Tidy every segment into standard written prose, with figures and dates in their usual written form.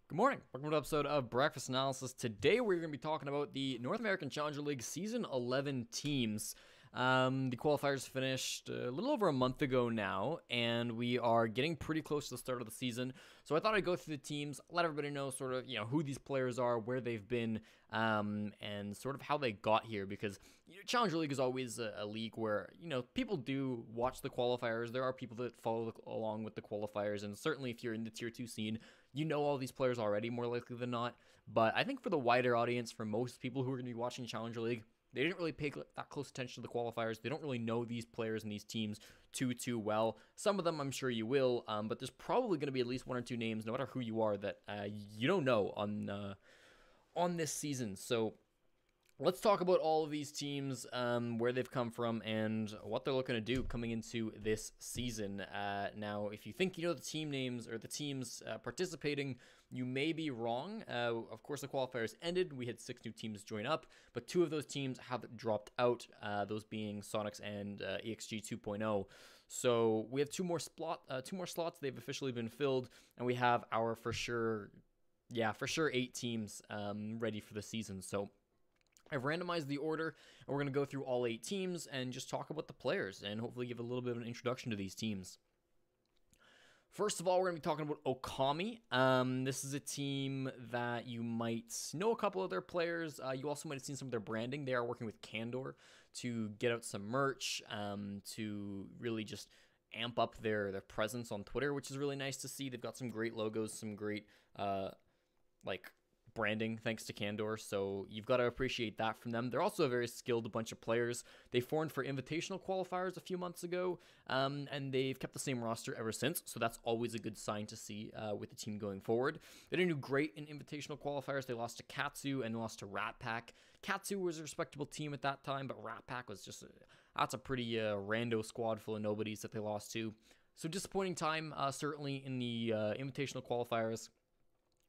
Good morning. Welcome to an episode of Breakfast Analysis. Today we're going to be talking about the North American Challenger League Season 11 teams. The qualifiers finished a little over a month ago now, and we are getting pretty close to the start of the season. So I thought I'd go through the teams, let everybody know sort of, who these players are, where they've been, and sort of how they got here. Because Challenger League is always a league where, people do watch the qualifiers. There are people that follow along with the qualifiers, and certainly if you're in the Tier 2 scene, you know all these players already, more likely than not. But I think for the wider audience, for most people who are going to be watching Challenger League, they didn't really pay that close attention to the qualifiers. They don't really know these players and these teams too well. Some of them I'm sure you will, but there's probably going to be at least one or two names, no matter who you are, that you don't know on this season. So let's talk about all of these teams, where they've come from, and what they're looking to do coming into this season. Now, if you think you know the team names or the teams participating, you may be wrong. Of course, the qualifiers ended. We had 6 new teams join up, but 2 of those teams have dropped out, those being Sonics and EXG 2.0. So we have two more slots. They've officially been filled, and we have our for sure 8 teams ready for the season. So I've randomized the order, and we're going to go through all 8 teams and just talk about the players and hopefully give a little bit of an introduction to these teams. First of all, we're going to be talking about Okami. This is a team that you might know a couple of their players. You also might have seen some of their branding. They are working with Candor to get out some merch, to really just amp up their presence on Twitter, which is really nice to see. They've got some great logos, some great branding thanks to Candor, so you've got to appreciate that from them. They're also a very skilled bunch of players. They formed for invitational qualifiers a few months ago, and they've kept the same roster ever since, so that's always a good sign to see with the team going forward. They didn't do great in invitational qualifiers. They lost to Katsu and lost to Rat Pack. Katsu was a respectable team at that time, but Rat Pack was just that's a pretty rando squad full of nobodies that they lost to. So disappointing time, certainly in the invitational qualifiers.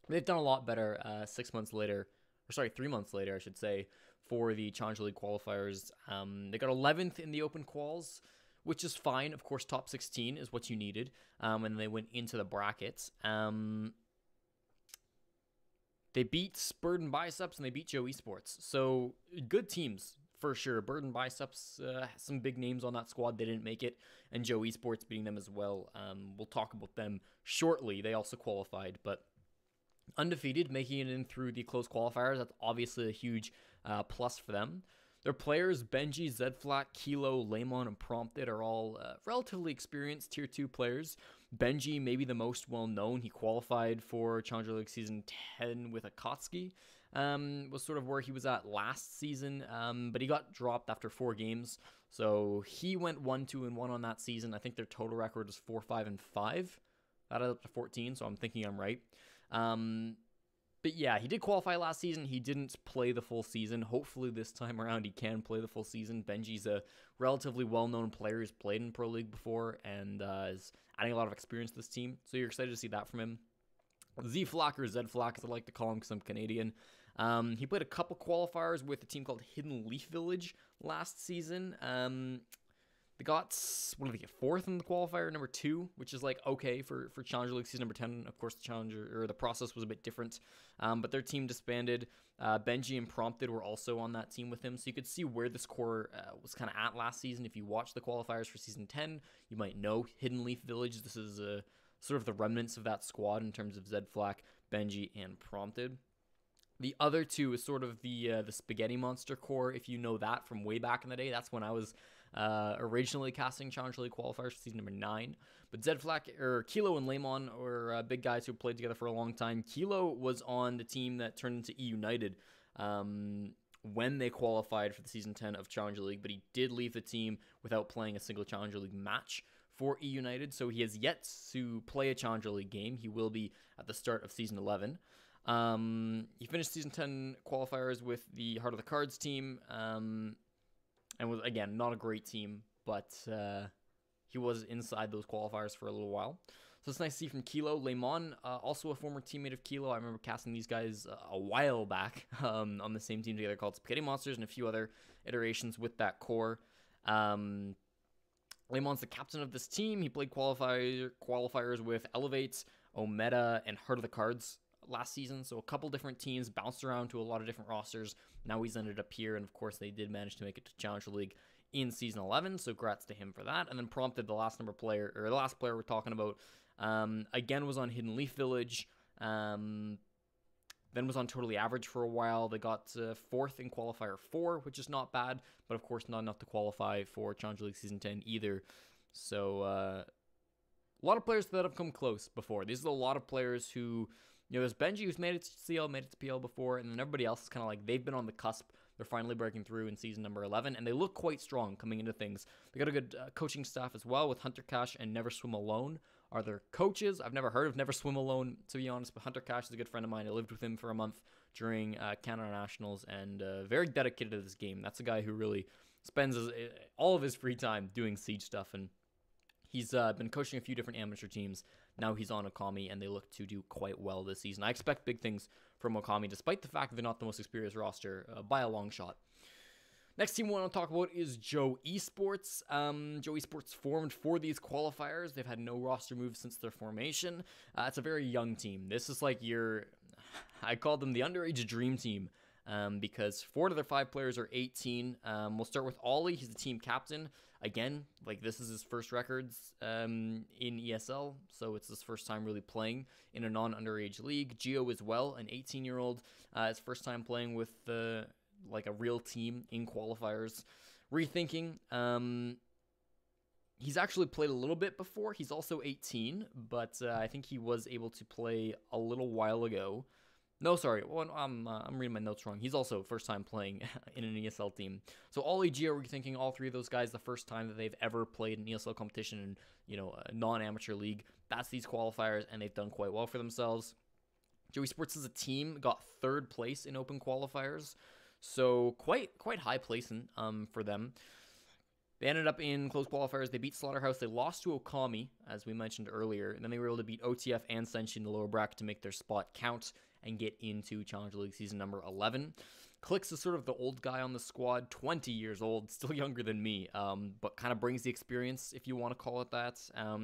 They've done a lot better 3 months later, I should say, for the Challenger League qualifiers. They got 11th in the open quals, which is fine. Of course, top 16 is what you needed, and they went into the brackets. They beat Bird and Biceps, and they beat Joe Esports. So, good teams, for sure. Bird and Biceps, some big names on that squad. They didn't make it, and Joe Esports beating them as well. We'll talk about them shortly. They also qualified, but undefeated, making it in through the close qualifiers. That's obviously a huge plus for them. Their players, Benji, Zedflak, Kilo, Lemon, and Prompted, are all relatively experienced Tier 2 players. Benji, maybe the most well-known. He qualified for Challenger League Season 10 with Akatsuki. Was sort of where he was at last season, but he got dropped after 4 games. So he went 1-2-1 on that season. I think their total record is 4-5-5. That added up to 14, so I'm thinking I'm right. But yeah, he did qualify last season. He didn't play the full season. Hopefully this time around he can play the full season. Benji's a relatively well-known player who's played in Pro League before and is adding a lot of experience to this team. So you're excited to see that from him. Z-Flack, or Zed-Flack as I like to call him because I'm Canadian. He played a couple qualifiers with a team called Hidden Leaf Village last season. They got, 4th in the qualifier, number 2, which is okay for Challenger League Season number 10. Of course, the process was a bit different, but their team disbanded. Benji and Prompted were also on that team with him, so you could see where this core was kind of at last season. If you watch the qualifiers for Season 10, you might know Hidden Leaf Village. This is sort of the remnants of that squad in terms of Zedflak, Benji, and Prompted. The other 2 is sort of the Spaghetti Monster core, if you know that from way back in the day. That's when I was originally casting Challenger League qualifiers for season number 9. But Zedflak, or Kilo and Lemon were big guys who played together for a long time. Kilo was on the team that turned into E-United when they qualified for the Season 10 of Challenger League, but he did leave the team without playing a single Challenger League match for E-United, so he has yet to play a Challenger League game. He will be at the start of Season 11. He finished Season 10 qualifiers with the Heart of the Cards team, and was, again, not a great team, but he was inside those qualifiers for a little while. So it's nice to see from Kilo. Lemon, also a former teammate of Kilo. I remember casting these guys a while back on the same team together called Spaghetti Monsters and a few other iterations with that core. Lemon's the captain of this team. He played qualifiers with Elevate, Omeda, and Heart of the Cards last season, so a couple different teams, bounced around to a lot of different rosters. Now he's ended up here, and of course they did manage to make it to Challenger League in Season 11, so congrats to him for that. And then Prompted, the last player we're talking about, again was on Hidden Leaf Village, then was on Totally Average for a while. They got 4th in Qualifier 4, which is not bad, but of course not enough to qualify for Challenger League Season 10 either. So, a lot of players that have come close before. These are a lot of players who, there's Benji who's made it to CL, made it to PL before, and then everybody else is kind of like, they've been on the cusp. They're finally breaking through in season number 11, and they look quite strong coming into things. They got a good coaching staff as well, with Hunter Cash and Never Swim Alone are their coaches. I've never heard of Never Swim Alone, to be honest, but Hunter Cash is a good friend of mine. I lived with him for a month during Canada Nationals, and very dedicated to this game. That's a guy who really spends all of his free time doing Siege stuff, and he's been coaching a few different amateur teams. Now he's on Okami, and they look to do quite well this season. I expect big things from Okami, despite the fact that they're not the most experienced roster by a long shot. Next team we want to talk about is Joe Esports. Joe Esports formed for these qualifiers. They've had no roster moves since their formation. It's a very young team. This is like I called them the underage dream team. Because 4 of their 5 players are 18. We'll start with Ollie. He's the team captain. Again, like this is his first records in ESL, so it's his first time really playing in a non-underage league. Gio as well, an 18-year-old, his first time playing with like a real team in qualifiers. Rethinking, he's actually played a little bit before. He's also 18, but I think he was able to play a little while ago. No, sorry, I'm reading my notes wrong. He's also first time playing in an ESL team. So Ollie, Gio, Rethinking, all 3 of those guys, the first time that they've ever played an ESL competition in, a non-amateur league. That's these qualifiers, and they've done quite well for themselves. Joe Esports as a team got 3rd place in open qualifiers, so quite high placing for them. They ended up in close qualifiers. They beat Slaughterhouse. They lost to Okami, as we mentioned earlier, and then they were able to beat OTF and Senshi in the lower bracket to make their spot count and get into Challenger League season number 11. Clix is sort of the old guy on the squad, 20 years old, still younger than me, but kind of brings the experience, if you want to call it that.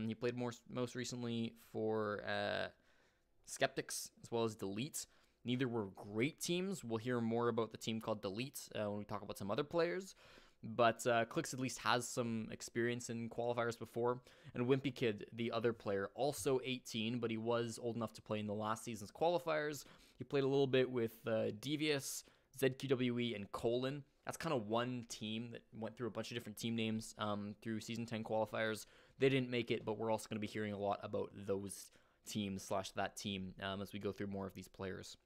He played most recently for Skeptics as well as Delete. Neither were great teams. We'll hear more about the team called Delete when we talk about some other players. But Clix at least has some experience in qualifiers before. And Wimpy Kid, the other player, also 18, but he was old enough to play in the last season's qualifiers. He played a little bit with Devious, ZQWE, and Colon. That's kind of one team that went through a bunch of different team names through Season 10 qualifiers. They didn't make it, but we're also going to be hearing a lot about those teams / that team as we go through more of these players.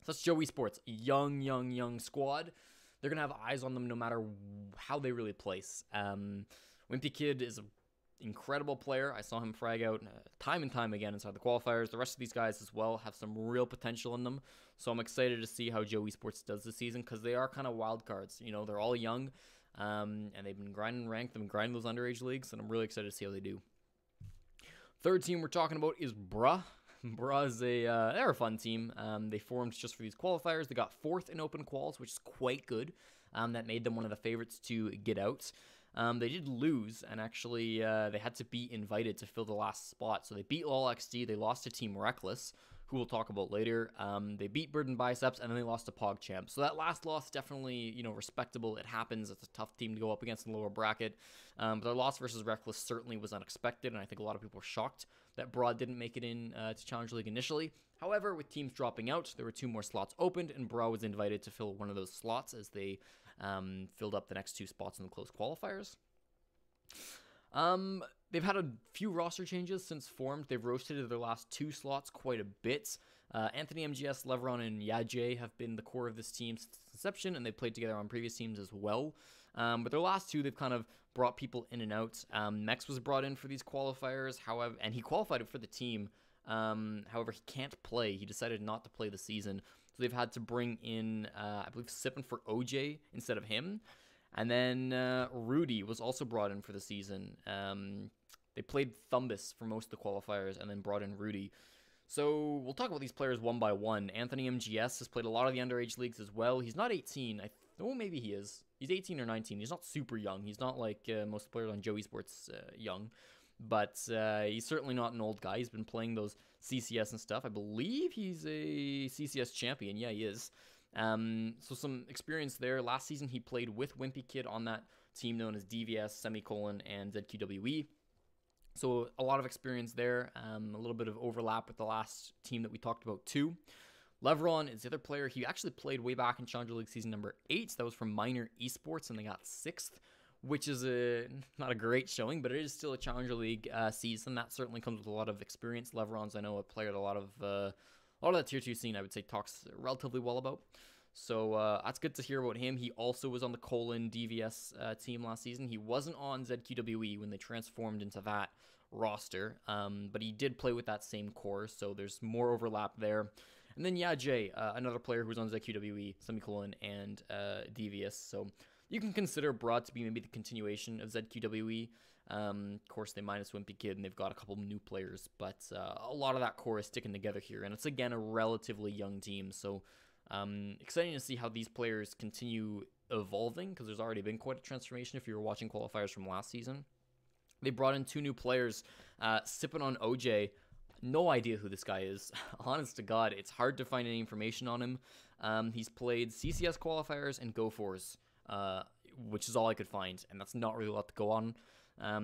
So that's Joe Esports, young squad. They're going to have eyes on them no matter how they really place. Wimpy Kid is an incredible player. I saw him frag out time and time again inside the qualifiers. The rest of these guys as well have some real potential in them. So I'm excited to see how Joe Esports does this season because they are kind of wild cards. They're all young and they've been grinding ranked. They've been grinding those underage leagues, and I'm really excited to see how they do. Third team we're talking about is Bruh. Bruh is they're a fun team. They formed just for these qualifiers. They got 4th in open quals, which is quite good. That made them one of the favorites to get out. They did lose, and actually they had to be invited to fill the last spot. So they beat LOLXD. They lost to Team Reckless, who we'll talk about later. They beat Burden Biceps, and then they lost to PogChamp. So that last loss definitely, respectable. It happens. It's a tough team to go up against in the lower bracket. But their loss versus Reckless certainly was unexpected, and I think a lot of people were shocked that Broad didn't make it in to Challenger League initially. However, with teams dropping out, there were 2 more slots opened, and Broad was invited to fill one of those slots as they filled up the next 2 spots in the close qualifiers. They've had a few roster changes since formed. They've rotated their last 2 slots quite a bit. Anthony MGS, Leveron, and Yajay have been the core of this team since inception, and they played together on previous teams as well. But their last 2, they've kind of brought people in and out. Mex was brought in for these qualifiers, however, and he qualified for the team. However, he can't play. He decided not to play the season. So they've had to bring in, I believe, Sippin for OJ instead of him. And then Rudy was also brought in for the season. They played Thumbus for most of the qualifiers and then brought in Rudy. So we'll talk about these players one by one. Anthony MGS has played a lot of the underage leagues as well. He's not 18. Maybe he is. He's 18 or 19. He's not super young. He's not like most players on Joe Esports young. But he's certainly not an old guy. He's been playing those CCS and stuff. I believe he's a CCS champion. Yeah, he is. So some experience there. Last season, he played with Wimpy Kid on that team known as DVS, Semicolon, and ZQWE. So a lot of experience there. A little bit of overlap with the last team that we talked about too. Levron is the other player. He actually played way back in Challenger League season number 8. That was from Minor Esports, and they got 6th, which is not a great showing, but it is still a Challenger League season. That certainly comes with a lot of experience. Levron's, I know, a player that a lot of that tier 2 scene, I would say, talks relatively well about. So that's good to hear about him. He also was on the Colon DVS team last season. He wasn't on ZQWE when they transformed into that roster, but he did play with that same core, so there's more overlap there. And then, yeah, Jay, another player who was on ZQWE, Semicolon, and DVS. So you can consider Broad to be maybe the continuation of ZQWE. Of course, they minus Wimpy Kid, and they've got a couple new players. But a lot of that core is sticking together here. And it's, again, a relatively young team. So exciting to see how these players continue evolving, because there's already been quite a transformation if you were watching qualifiers from last season. They brought in 2 new players, Sippin' on OJ. No idea who this guy is. Honest to God, it's hard to find any information on him. He's played CCS qualifiers and Go4s, which is all I could find, and that's not really a lot to go on.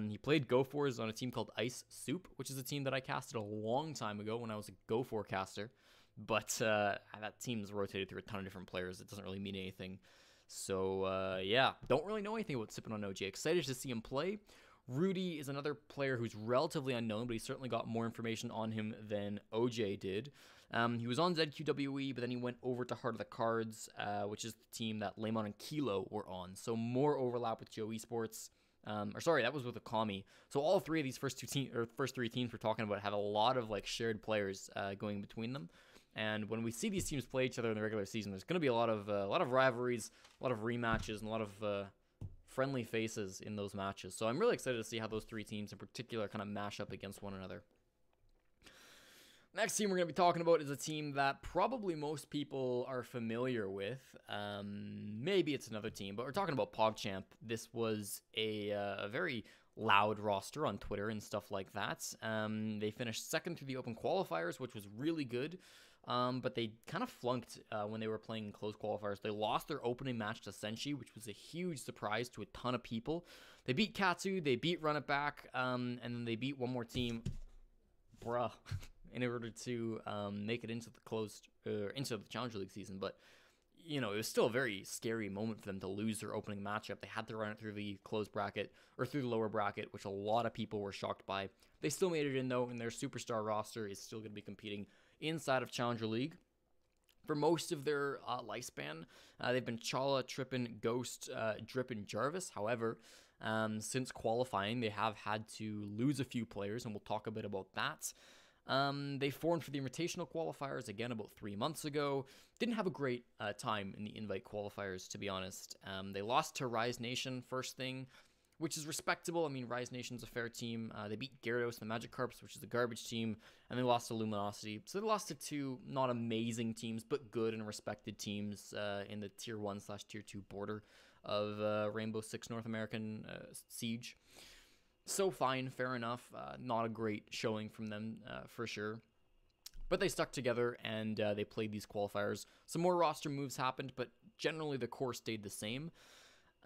He played Go4s on a team called Ice Soup, which is a team that I casted a long time ago when I was a Go4 caster, but that team's rotated through a ton of different players. It doesn't really mean anything. So, yeah, don't really know anything about Sippin' on OJ. Excited to see him play. Rudy is another player who's relatively unknown, but he certainly got more information on him than OJ did. He was on ZQWE, but then he went over to Heart of the Cards, which is the team that Lemon and Kilo were on. So more overlap with Joe Esports. That was with Akami. So all 3 of these first 3 teams we're talking about have a lot of shared players going between them. And when we see these teams play each other in the regular season, there's going to be a lot of rivalries, a lot of rematches, and a lot of friendly faces in those matches. So I'm really excited to see how those 3 teams in particular kind of mash up against one another. Next team we're going to be talking about is a team that probably most people are familiar with. Maybe it's another team, but we're talking about PogChamp. This was a very loud roster on Twitter and stuff like that. They finished 2nd through the open qualifiers, which was really good. But they kind of flunked when they were playing close qualifiers. They lost their opening match to Senshi, which was a huge surprise to a ton of people. They beat Katsu, they beat Run It Back, and then they beat one more team, in order to make it into the Challenger League season. But it was still a very scary moment for them to lose their opening matchup. They had to run it through the closed bracket or through the lower bracket, which a lot of people were shocked by. They still made it in though, and their superstar roster is still going to be competing inside of Challenger League for most of their lifespan. They've been Chala, Trippin, Ghost, Drippin, Jarvis. However, since qualifying, they have had to lose a few players, and we'll talk a bit about that. They formed for the Invitational qualifiers again about 3 months ago. Didn't have a great time in the Invite qualifiers, to be honest. They lost to Rise Nation first thing, which is respectable. I mean, Rise Nation's a fair team. They beat Gyarados and the Magikarps, which is a garbage team, and they lost to Luminosity. So they lost to 2 not amazing teams, but good and respected teams in the Tier 1/Tier 2 border of Rainbow Six North American Siege. So fine, fair enough. Not a great showing from them for sure. But they stuck together and they played these qualifiers. Some more roster moves happened, but generally the core stayed the same.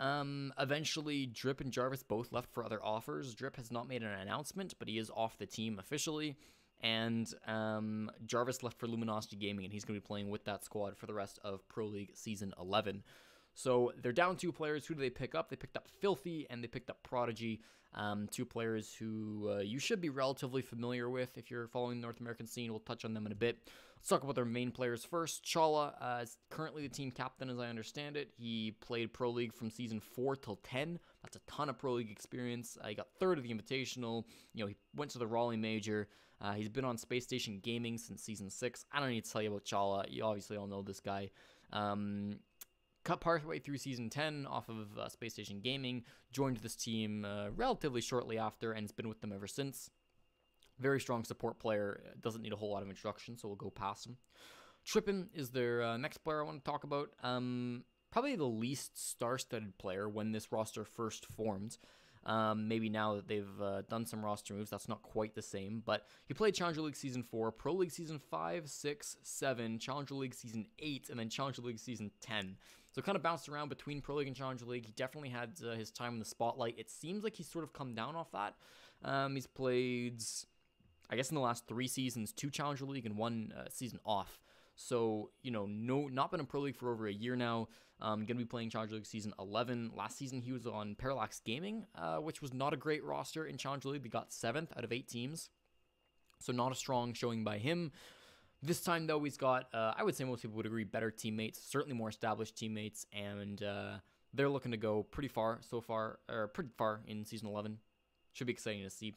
Eventually, Drip and Jarvis both left for other offers. Drip has not made an announcement, but he is off the team officially. And Jarvis left for Luminosity Gaming, and he's going to be playing with that squad for the rest of Pro League Season 11. So they're down 2 players. Who do they pick up? They picked up Filthy, and they picked up Prodigy. 2 players who you should be relatively familiar with if you're following the North American scene. We'll touch on them in a bit. Let's talk about their main players first. Chala is currently the team captain, as I understand it. He played Pro League from Season 4 till 10. That's a ton of Pro League experience. He got 3rd of the Invitational. He went to the Raleigh Major. He's been on Space Station Gaming since Season 6. I don't need to tell you about Chala. You obviously all know this guy. Cut partway through Season 10 off of Space Station Gaming, joined this team relatively shortly after, and has been with them ever since. Very strong support player, doesn't need a whole lot of introduction, so we'll go past him. Trippin is their next player I want to talk about. Probably the least star-studded player when this roster first formed. Maybe now that they've done some roster moves, that's not quite the same. But he played Challenger League Season 4, Pro League Season 5, 6, 7, Challenger League Season 8, and then Challenger League Season 10. So kind of bounced around between Pro League and Challenger League. He definitely had his time in the spotlight. It seems like he's sort of come down off that. He's played, I guess in the last 3 seasons, 2 Challenger League and 1 season off. So, not been in Pro League for over a year now. Going to be playing Challenger League Season 11. Last season, he was on Parallax Gaming, which was not a great roster in Challenger League. They got 7th out of 8 teams. So not a strong showing by him. This time, though, he's got, I would say most people would agree, better teammates, certainly more established teammates, and they're looking to go pretty far in Season 11. Should be exciting to see.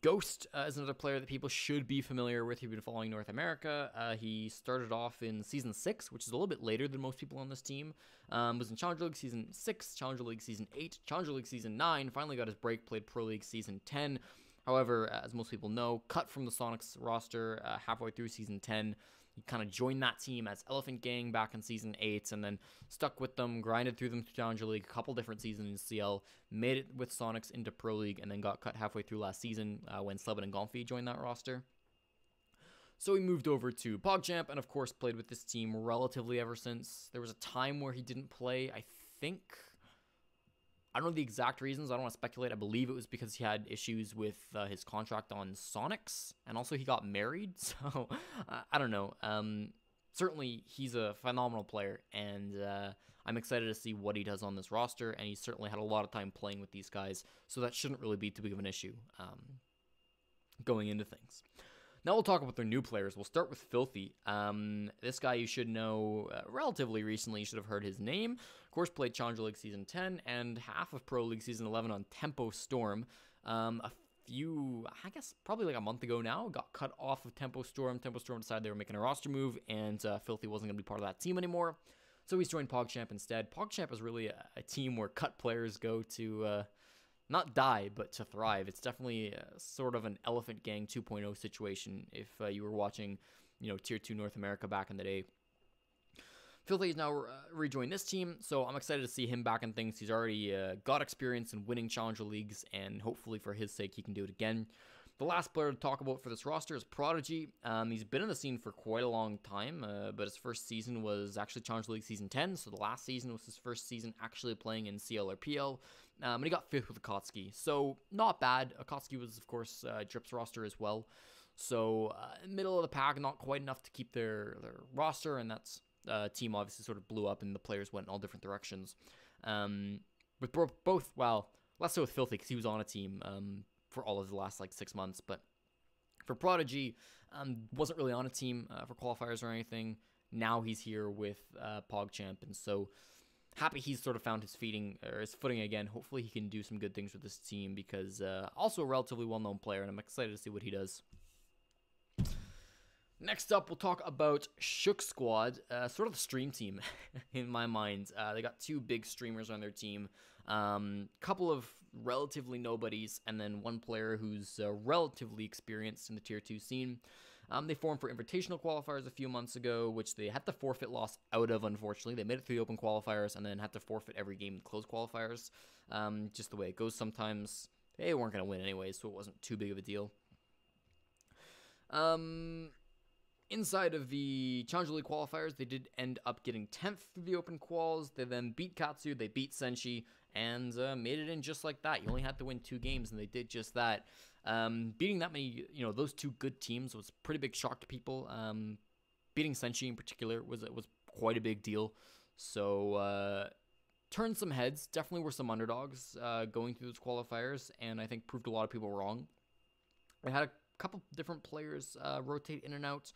Ghost is another player that people should be familiar with. You've been following North America. He started off in Season 6, which is a little bit later than most people on this team. Was in Challenger League Season 6, Challenger League Season 8, Challenger League Season 9, finally got his break, played Pro League Season 10. However, as most people know, cut from the Sonics roster halfway through Season 10. He kind of joined that team as Elephant Gang back in Season 8 and then stuck with them, grinded through them to Challenger League, a couple different seasons in CL, made it with Sonics into Pro League, and then got cut halfway through last season when Slebin and Gonfi joined that roster. So he moved over to PogChamp and, of course, played with this team relatively ever since. There was a time where he didn't play, I don't know the exact reasons. I don't want to speculate. I believe it was because he had issues with his contract on Sonics, and also he got married. So I don't know. Certainly, he's a phenomenal player, and I'm excited to see what he does on this roster. And he's certainly had a lot of time playing with these guys, so that shouldn't really be too big of an issue going into things. Now we'll talk about their new players. We'll start with Filthy. This guy you should know relatively recently. You should have heard his name. Of course, played Challenger League Season 10 and half of Pro League Season 11 on Tempo Storm. Probably like a month ago now, got cut off of Tempo Storm. Tempo Storm decided they were making a roster move, and Filthy wasn't going to be part of that team anymore. So he's joined PogChamp instead. PogChamp is really a team where cut players go to... not die, but to thrive. It's definitely sort of an Elephant Gang 2.0 situation if you were watching, Tier 2 North America back in the day. Filthy has now rejoined this team, so I'm excited to see him back in things. He's already got experience in winning Challenger Leagues, and hopefully for his sake, he can do it again. The last player to talk about for this roster is Prodigy. He's been in the scene for quite a long time, but his first season was actually Challenger League Season 10, so the last season was his first season actually playing in CL or PL, and he got 5th with Akatsuki, so not bad. Akatsuki was, of course, Drip's roster as well, so middle of the pack, not quite enough to keep their roster, and that's team obviously sort of blew up, and the players went in all different directions. With both, well, less so with Filthy, because he was on a team for all of the last 6 months, but for Prodigy, wasn't really on a team for qualifiers or anything. Now he's here with PogChamp, and so happy he's sort of found his footing again. Hopefully he can do some good things with this team, because also a relatively well-known player, and I'm excited to see what he does. Next up, we'll talk about Shook Squad, sort of the stream team in my mind. They got 2 big streamers on their team, couple of relatively nobodies, and then 1 player who's relatively experienced in the Tier 2 scene. They formed for Invitational qualifiers a few months ago, which they had to forfeit loss out of, unfortunately. They made it through the open qualifiers and then had to forfeit every game in the closed qualifiers. Just the way it goes sometimes. They weren't going to win anyway, so it wasn't too big of a deal. Inside of the Challenger League qualifiers, they did end up getting 10th through the open quals. They then beat Katsu, they beat Senshi, and made it in just like that. You only had to win 2 games, and they did just that. Beating that many, those 2 good teams was a pretty big shock to people. Beating Senshi in particular was quite a big deal. So, turned some heads. Definitely were some underdogs going through those qualifiers, and I think proved a lot of people wrong. They had a couple different players rotate in and out.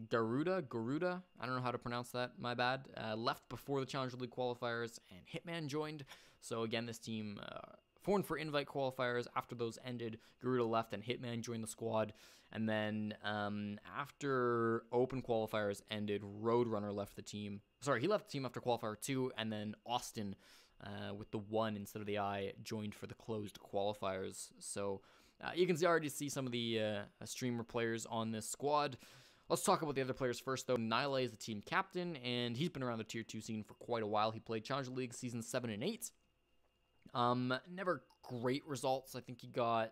Garuda, I don't know how to pronounce that, my bad, left before the Challenger League qualifiers, and Hitman joined. So again, this team formed for invite qualifiers. After those ended, Garuda left and Hitman joined the squad. And then after open qualifiers ended, Roadrunner left the team. Sorry, he left the team after qualifier 2, and then Austin with the 1 instead of the I joined for the closed qualifiers. So you can already see some of the streamer players on this squad. Let's talk about the other players first, though. Nile is the team captain, and he's been around the Tier 2 scene for quite a while. He played Challenger League Seasons 7 and 8. Never great results. I think he got,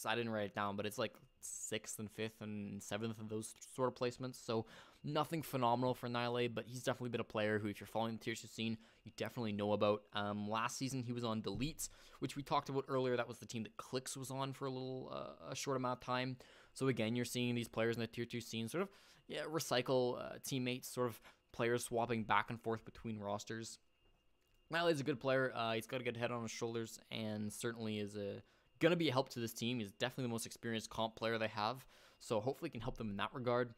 I didn't write it down, but it's like 6th and 5th and 7th of those sort of placements. So nothing phenomenal for Nile, but he's definitely been a player who, if you're following the tier 2 scene, you definitely know about. Last season, he was on Delete, which we talked about earlier. That was the team that Clix was on for a short amount of time. So again, you're seeing these players in the tier 2 scene sort of recycle teammates, sort of players swapping back and forth between rosters. Nile's a good player. He's got a good head on his shoulders, and certainly is going to be a help to this team. He's definitely the most experienced comp player they have, so hopefully he can help them in that regard.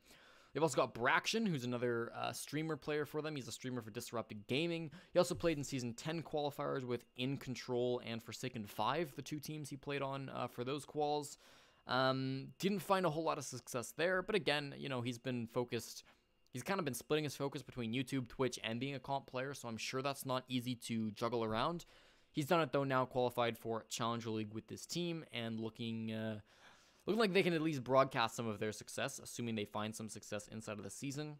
They've also got Braxton, who's another streamer player for them. He's a streamer for Disrupted Gaming. He also played in Season 10 qualifiers with In Control and Forsaken 5, the two teams he played on for those quals. Didn't find a whole lot of success there, but again, he's been focused. He's kind of been splitting his focus between YouTube, Twitch, and being a comp player, so I'm sure that's not easy to juggle around. He's done it, though, now qualified for Challenger League with this team, and looking like they can at least broadcast some of their success, assuming they find some success inside of the season.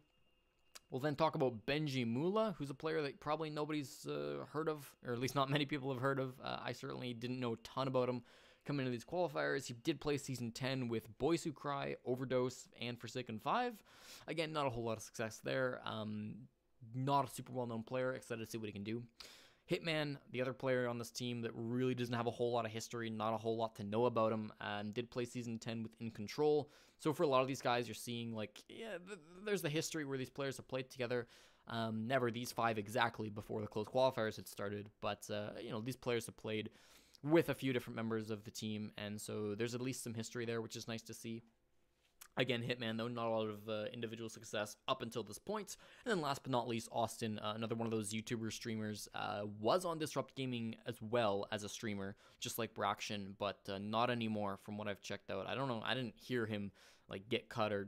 We'll then talk about Benji Mula, who's a player that probably nobody's heard of, or at least not many people have heard of. I certainly didn't know a ton about him coming into these qualifiers. He did play Season 10 with Boys Who Cry, Overdose, and Forsaken 5. Again, not a whole lot of success there. Not a super well-known player. Excited to see what he can do. Hitman, the other player on this team that really doesn't have a whole lot of history, not a whole lot to know about him, did play Season 10 with In Control. So for a lot of these guys, you're seeing, there's the history where these players have played together. Never these 5 exactly before the closed qualifiers had started, but, these players have played with a few different members of the team, and so there's at least some history there, which is nice to see. Again, Hitman, though, not a lot of individual success up until this point. And then last but not least, Austin, another one of those YouTuber streamers, was on Disrupt Gaming as well as a streamer, just like Braxton, but not anymore from what I've checked out. I don't know, I didn't hear him get cut or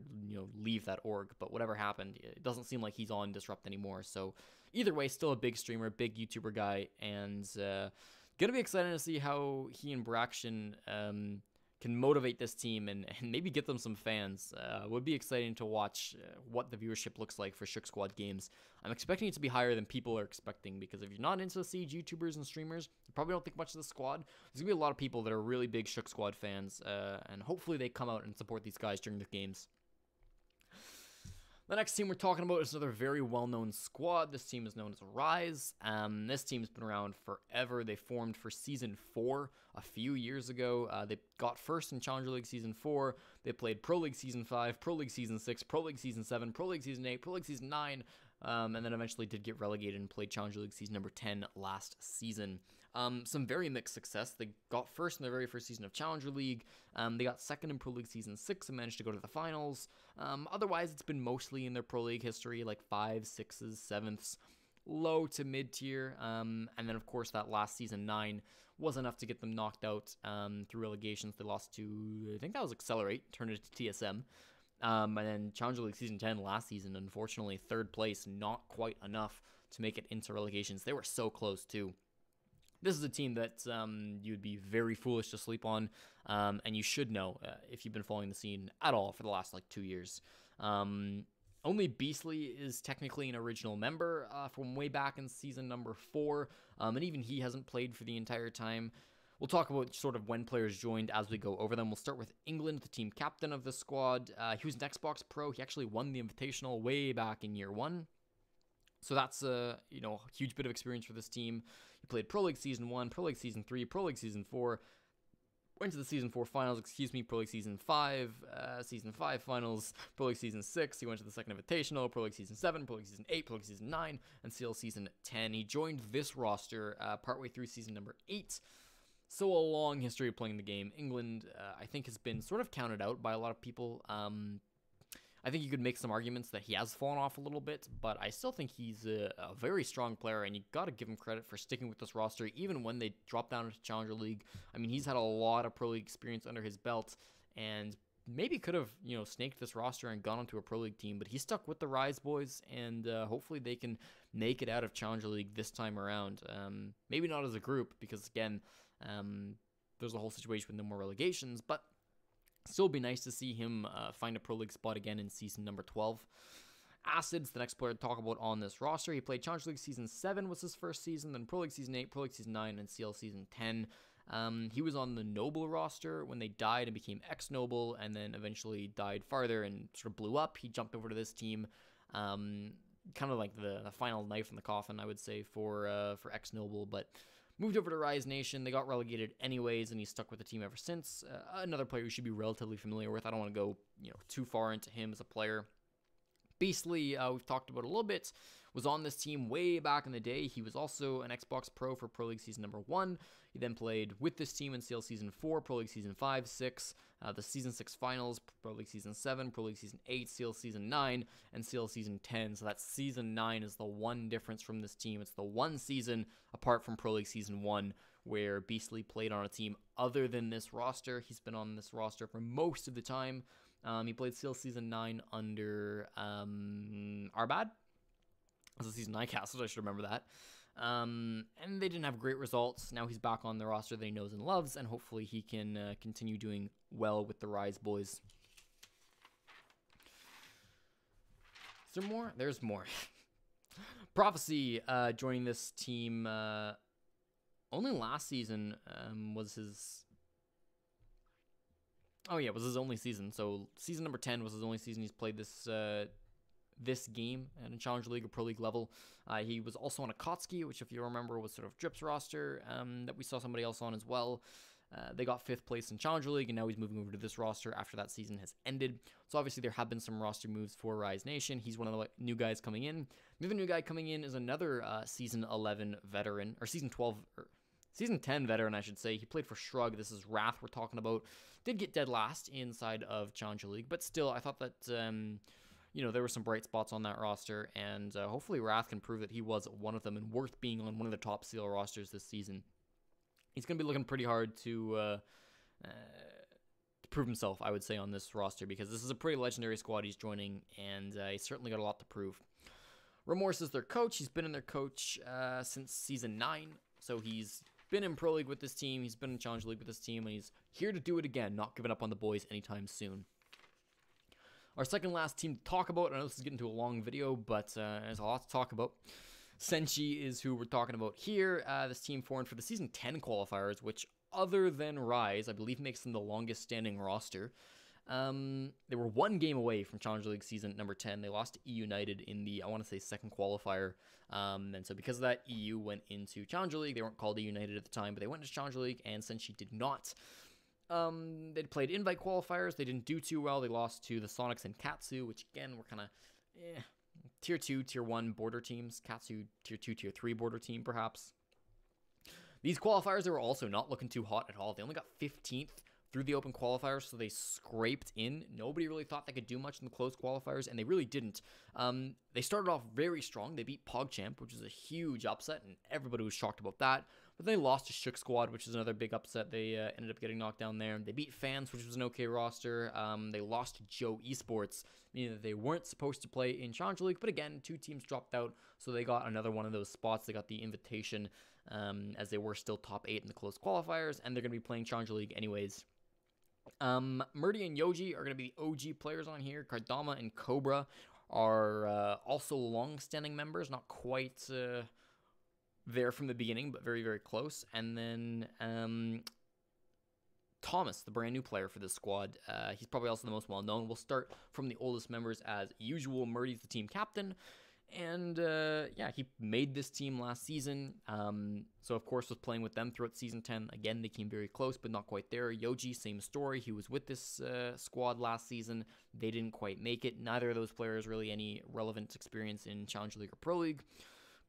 leave that org, but whatever happened, it doesn't seem like he's on Disrupt anymore. So either way, still a big streamer, big YouTuber guy, and gonna be excited to see how he and Braxton can motivate this team and maybe get them some fans. Would be exciting to watch what the viewership looks like for Shook Squad games. I'm expecting it to be higher than people are expecting, because if you're not into Siege YouTubers and streamers, you probably don't think much of the squad. There's gonna be a lot of people that are really big Shook Squad fans, and hopefully they come out and support these guys during the games. The next team we're talking about is another very well-known squad. This team is known as Rise. This team's been around forever. They formed for Season 4 a few years ago. They got first in Challenger League Season 4. They played Pro League Season 5, Pro League Season 6, Pro League Season 7, Pro League Season 8, Pro League Season 9, and then eventually did get relegated and played Challenger League Season number 10 last season. Some very mixed success. They got first in their very first season of Challenger League. They got second in Pro League Season 6 and managed to go to the finals. Otherwise, it's been mostly in their Pro League history, like 5s, 6s, 7ths, low to mid-tier. And then, of course, that last Season 9 was enough to get them knocked out through relegations. They lost to, I think that was Accelerate, turned it to TSM. And then Challenger League Season 10 last season, unfortunately, 3rd place, not quite enough to make it into relegations. They were so close, too. This is a team that you would be very foolish to sleep on, and you should know if you've been following the scene at all for the last 2 years. Only Beastly is technically an original member from way back in season number 4, and even he hasn't played for the entire time. We'll talk about sort of when players joined as we go over them. We'll start with England, the team captain of the squad. He was an Xbox Pro. He actually won the Invitational way back in year 1. So that's a huge bit of experience for this team. He played Pro League Season 1, Pro League Season 3, Pro League Season 4, went to the Season 4 finals, Pro League Season 5, Season 5 finals, Pro League Season 6, he went to the second Invitational, Pro League Season 7, Pro League Season 8, Pro League Season 9, and CL Season 10. He joined this roster partway through Season number 8. So a long history of playing the game. England, I think, has been sort of counted out by a lot of people. I think you could make some arguments that he has fallen off a little bit, but I still think he's a very strong player, and you got to give him credit for sticking with this roster, even when they dropped down into Challenger League. I mean, he's had a lot of Pro League experience under his belt, and maybe could have, snaked this roster and gone onto a Pro League team, but he stuck with the Rise boys, and hopefully they can make it out of Challenger League this time around. Maybe not as a group, because, again, there's a whole situation with no more relegations, but still be nice to see him find a Pro League spot again in season number 12. Acids, the next player to talk about on this roster. He played Challenge League Season 7 was his first season, then Pro League Season 8, Pro League Season 9, and CL Season 10. He was on the Noble roster when they died and became ex-Noble, and then eventually died farther and sort of blew up. He jumped over to this team, kind of like the final knife in the coffin, I would say, for ex-Noble, but moved over to Rise Nation. They got relegated anyways, and he's stuck with the team ever since. Another player you should be relatively familiar with. I don't want to go too far into him as a player. Beastly, we've talked about a little bit, was on this team way back in the day. He was also an Xbox Pro for Pro League Season number 1. He then played with this team in CL Season 4, Pro League Season 5, 6, the Season 6 Finals, Pro League Season 7, Pro League Season 8, CL Season 9, and CL Season 10. So that Season 9 is the one difference from this team. It's the one season apart from Pro League Season 1 where Beastly played on a team other than this roster. He's been on this roster for most of the time. He played CL Season 9 under Arbad. It was a Season 9 cast, so I should remember that. And they didn't have great results. Now he's back on the roster that he knows and loves, and hopefully he can continue doing well with the Rise boys. Is there more? There's more. Prophecy joining this team only last season was his... Oh yeah, it was his only season. So season number 10 was his only season he's played this game at a Challenger League or Pro League level. He was also on Akatsuki, which if you remember was sort of Drip's roster that we saw somebody else on as well. They got 5th place in Challenger League, and now he's moving over to this roster after that season has ended. So obviously there have been some roster moves for Rise Nation. He's one of the new guys coming in. The other new guy coming in is another Season 11 veteran, or Season 12, or Season 10 veteran, I should say. He played for Shrug. This is Wrath we're talking about. Did get dead last inside of Challenger League, but still, I thought that, there were some bright spots on that roster, and hopefully Wrath can prove that he was one of them and worth being on one of the top CL rosters this season. He's going to be looking pretty hard to prove himself, I would say, on this roster, because this is a pretty legendary squad he's joining, and he's certainly got a lot to prove. Remorse is their coach. He's been in their coach since Season 9, so he's been in Pro League with this team, he's been in Challenge League with this team, and he's here to do it again, not giving up on the boys anytime soon. Our second last team to talk about, I know this is getting to a long video, but there's a lot to talk about. Senshi is who we're talking about here. This team formed for the Season 10 qualifiers, which other than Rise, I believe makes them the longest standing roster. They were one game away from Challenger League Season number 10. They lost to E United in the, I want to say, second qualifier. And so because of that, EU went into Challenger League. They weren't called E United at the time, but they went into Challenger League, and Senshi did not. They'd played invite qualifiers. They didn't do too well. They lost to the Sonics and Katsu, which again were kind of tier 2, tier 1 border teams. Katsu tier 2, tier 3 border team perhaps. These qualifiers, they were also not looking too hot at all. They only got 15th through the open qualifiers, so they scraped in. Nobody really thought they could do much in the closed qualifiers, and they really didn't. They started off very strong. They beat PogChamp, which is a huge upset, and everybody was shocked about that. But they lost to Shook Squad, which is another big upset. They ended up getting knocked down there. They beat Fans, which was an okay roster. They lost to Joe Esports, meaning that they weren't supposed to play in Challenger League. But again, 2 teams dropped out, so they got another one of those spots. They got the invitation as they were still top 8 in the closed qualifiers, and they're going to be playing Challenger League anyways. Murdy and Yoji are going to be the OG players on here. Kardama and Cobra are also long-standing members, not quite there from the beginning, but very, very close. And then Thomas, the brand new player for this squad, he's probably also the most well-known. We'll start from the oldest members as usual. Murdy's the team captain. And, yeah, he made this team last season, so of course was playing with them throughout Season 10. Again, they came very close, but not quite there. Yoji, same story. He was with this squad last season. They didn't quite make it. Neither of those players really any relevant experience in Challenger League or Pro League.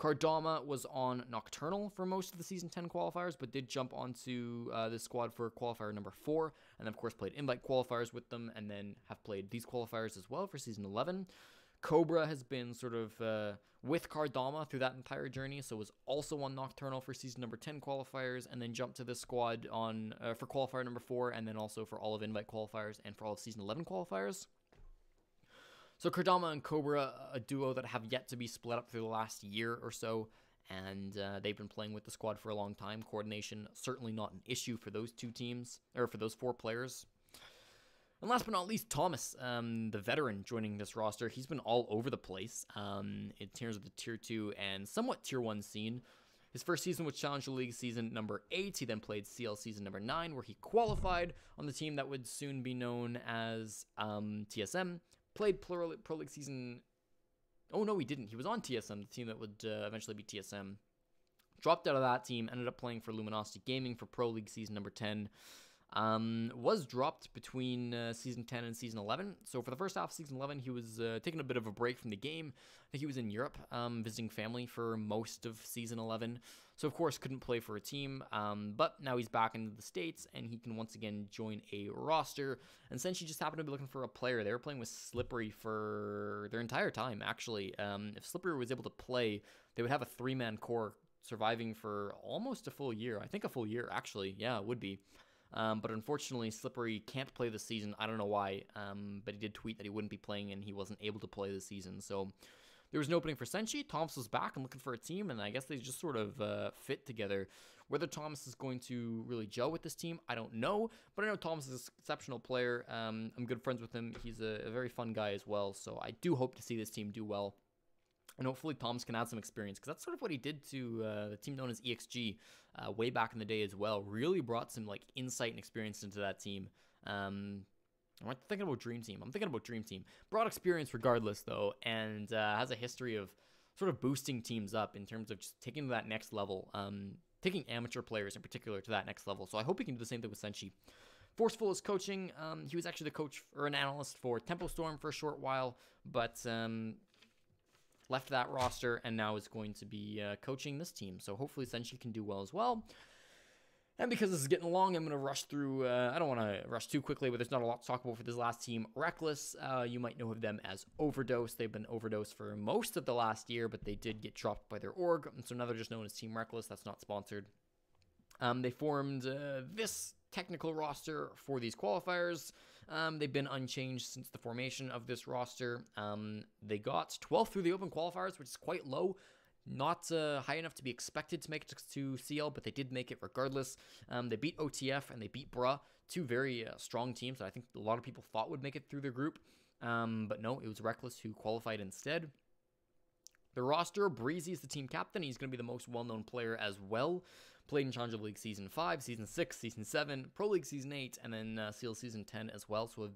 Kardama was on Nocturnal for most of the Season 10 qualifiers, but did jump onto this squad for qualifier number 4, and then, of course, played invite qualifiers with them, and then have played these qualifiers as well for Season 11. Cobra has been sort of with Kardama through that entire journey, so was also on Nocturnal for Season number 10 qualifiers, and then jumped to this squad on for qualifier number 4, and then also for all of invite qualifiers and for all of Season 11 qualifiers. So Kardama and Cobra, a duo that have yet to be split up through the last year or so, and they've been playing with the squad for a long time. Coordination certainly not an issue for those 2 teams, or for those 4 players. And last but not least, Thomas, the veteran joining this roster. He's been all over the place in terms of the Tier 2 and somewhat Tier 1 scene. His first season was Challenger League season number 8. He then played CL season number 9, where he qualified on the team that would soon be known as TSM. Played Pro League season... Oh, no, he didn't. He was on TSM, the team that would eventually be TSM. Dropped out of that team, ended up playing for Luminosity Gaming for Pro League season number 10. Was dropped between season 10 and season 11. So for the first half of season 11, he was taking a bit of a break from the game. I think he was in Europe visiting family for most of season 11. So of course couldn't play for a team, but now he's back in the States and he can once again join a roster. And Senshi just happened to be looking for a player. They were playing with Slippery for their entire time, actually. If Slippery was able to play, they would have a 3-man core surviving for almost a full year. I think a full year, actually. Yeah, it would be. But unfortunately, Slippery can't play this season. I don't know why, but he did tweet that he wouldn't be playing and he wasn't able to play this season. So there was an opening for Senshi. Thomas was back and looking for a team, and I guess they just sort of fit together. Whether Thomas is going to really gel with this team, I don't know. But I know Thomas is an exceptional player. I'm good friends with him. He's a very fun guy as well. So I do hope to see this team do well. And hopefully Thomas can add some experience, because that's sort of what he did to the team known as EXG way back in the day as well. Really brought some like insight and experience into that team. I'm not thinking about Dream Team. I'm thinking about Dream Team. Brought experience regardless, though, and has a history of sort of boosting teams up in terms of just taking to that next level, taking amateur players in particular to that next level. So I hope he can do the same thing with Senshi. Forceful is coaching. He was actually the coach or an analyst for Tempo Storm for a short while, but left that roster and now is going to be coaching this team. So hopefully Senshi can do well as well. And because this is getting long, I'm going to rush through. I don't want to rush too quickly, but there's not a lot to talk about for this last team. Reckless, you might know of them as Overdose. They've been Overdose for most of the last year, but they did get dropped by their org. And so now they're just known as Team Reckless. That's not sponsored. They formed this technical roster for these qualifiers. They've been unchanged since the formation of this roster. They got 12th through the open qualifiers, which is quite low. Not high enough to be expected to make it to CL, but they did make it regardless. They beat OTF and they beat BRA, two very strong teams that I think a lot of people thought would make it through their group. But no, it was Reckless who qualified instead. The roster, Breezy is the team captain. He's going to be the most well-known player as well. Played in Challenger League Season 5, Season 6, Season 7, Pro League Season 8, and then CL Season 10 as well. So a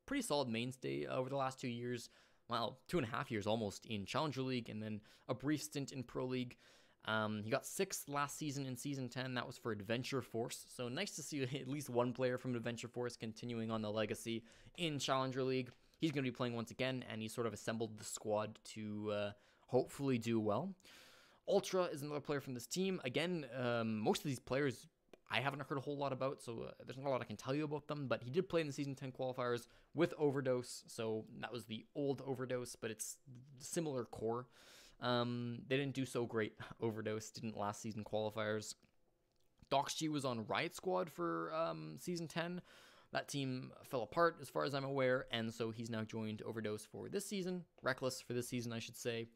pretty solid mainstay over the last 2 years. Well, 2.5 years almost in Challenger League, and then a brief stint in Pro League. He got 6th last season in Season 10. That was for Adventure Force. So nice to see at least one player from Adventure Force continuing on the legacy in Challenger League. He's going to be playing once again, and he sort of assembled the squad to hopefully do well. Ultra is another player from this team. Again, most of these players I haven't heard a whole lot about, so there's not a lot I can tell you about them, but he did play in the Season 10 qualifiers with Overdose, so that was the old Overdose, but it's similar core. They didn't do so great. Overdose didn't last season qualifiers. Doxg was on Riot Squad for Season 10. That team fell apart as far as I'm aware, and so he's now joined Overdose for this season. Reckless for this season, I should say.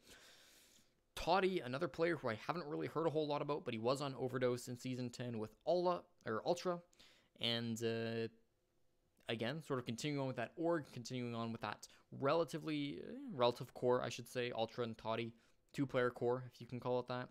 Toddy, another player who I haven't really heard a whole lot about, but he was on Overdose in Season 10 with Ultra. And again, sort of continuing on with that org, continuing on with that relative core, I should say. Ultra and Toddy, 2-player core, if you can call it that.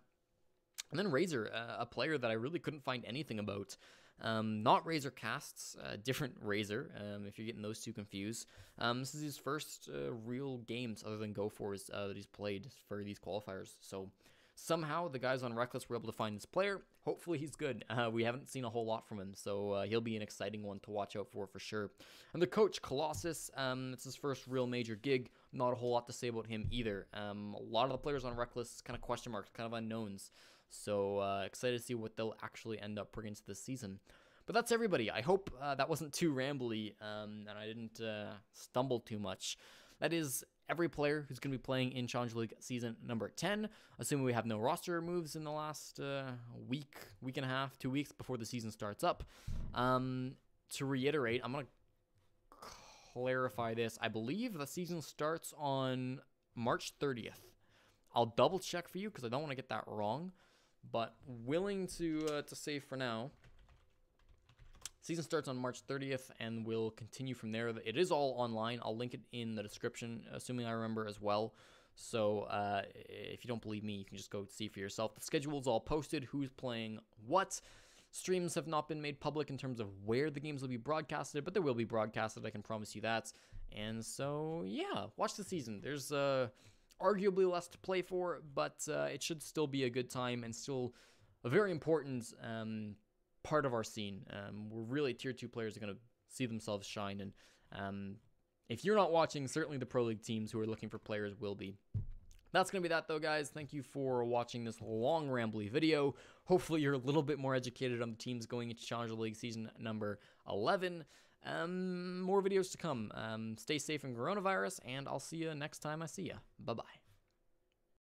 And then Razor, a player that I really couldn't find anything about. Not Razor Casts, different Razor, if you're getting those two confused. This is his first real games other than Go4s that he's played for these qualifiers. So somehow the guys on Reckless were able to find this player. Hopefully he's good. We haven't seen a whole lot from him, so he'll be an exciting one to watch out for sure. And the coach, Colossus, it's his first real major gig. Not a whole lot to say about him either. A lot of the players on Reckless, kind of question marks, kind of unknowns. So excited to see what they'll actually end up bringing to this season. But that's everybody. I hope that wasn't too rambly and I didn't stumble too much. That is every player who's going to be playing in Challenger League season number 10, assuming we have no roster moves in the last week and a half, 2 weeks before the season starts up. To reiterate, I'm going to clarify this. I believe the season starts on March 30th. I'll double check for you because I don't want to get that wrong. But willing to say for now, Season starts on March 30th and will continue from there. It is all online. I'll link it in the description, assuming I remember as well. So if you don't believe me, you can just go see for yourself. The schedule is all posted, who's playing what. Streams have not been made public in terms of where the games will be broadcasted, but they will be broadcasted, I can promise you that. And so, yeah, watch the season. There's arguably less to play for, but it should still be a good time and still a very important part of our scene. We're really tier 2 players are going to see themselves shine, and if you're not watching, certainly the Pro League teams who are looking for players will be. That's going to be that, though, guys. Thank you for watching this long, rambly video. Hopefully, you're a little bit more educated on the teams going into Challenger League season number 11. More videos to come. Stay safe in coronavirus, and I'll see you next time I see you. Bye-bye.